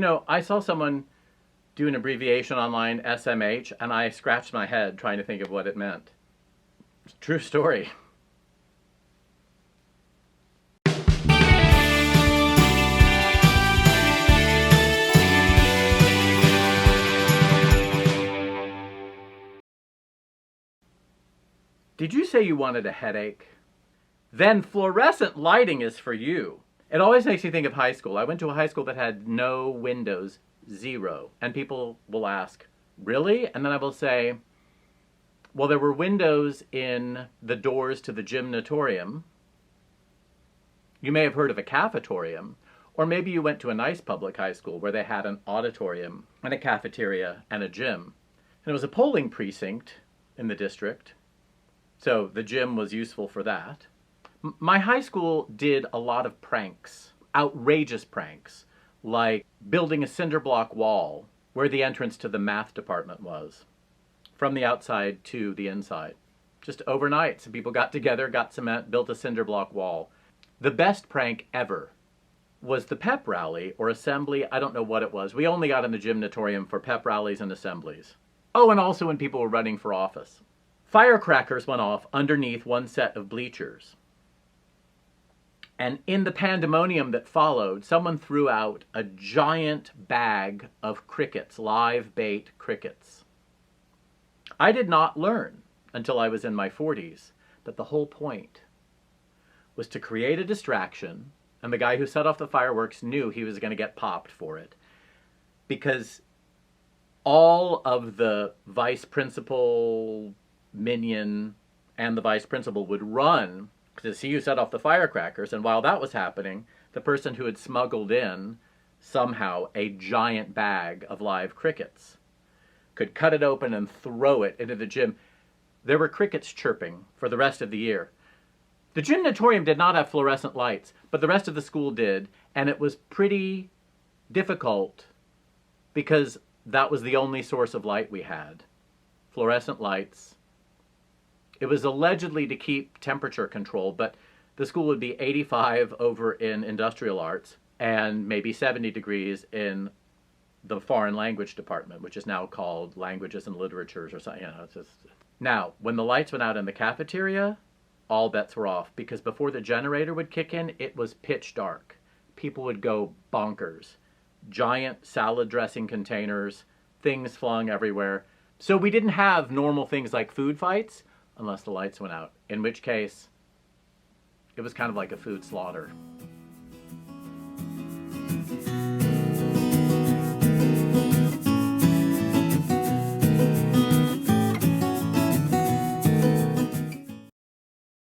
I saw someone do an abbreviation online, SMH, and I scratched my head trying to think of what it meant. True story. Did you say you wanted a headache? Then fluorescent lighting is for you. It always makes me think of high school. I went to a high school that had no windows, zero. And people will ask, really? And then I will say, well, there were windows in the doors to the gymnatorium. You may have heard of a cafetorium. Or maybe you went to a nice public high school where they had an auditorium and a cafeteria and a gym. And it was a polling precinct in the district. So the gym was useful for that. My high school did a lot of pranks, outrageous pranks, like building a cinder block wall where the entrance to the math department was, from the outside to the inside. Just overnight, some people got together, got cement, built a cinder block wall. The best prank ever was the pep rally or assembly. I don't know what it was. We only got in the gymnatorium for pep rallies and assemblies. Oh, and also when people were running for office. Firecrackers went off underneath one set of bleachers. And in the pandemonium that followed, someone threw out a giant bag of crickets, live bait crickets. I did not learn until I was in my 40s that the whole point was to create a distraction, and the guy who set off the fireworks knew he was going to get popped for it, because all of the vice principal, minion, and the vice principal would run to see who set off the firecrackers, and while that was happening, the person who had smuggled in somehow a giant bag of live crickets could cut it open and throw it into the gym. There were crickets chirping for the rest of the year. The gymnatorium did not have fluorescent lights, but the rest of the school did, and it was pretty difficult because that was the only source of light we had. Fluorescent lights. It was allegedly to keep temperature control, but the school would be 85 over in industrial arts and maybe 70 degrees in the foreign language department, which is now called languages and literatures or something. It's just... Now, when the lights went out in the cafeteria, all bets were off, because before the generator would kick in, it was pitch dark. People would go bonkers. Giant salad dressing containers, things flung everywhere. So we didn't have normal things like food fights, unless the lights went out, in which case it was kind of like a food slaughter.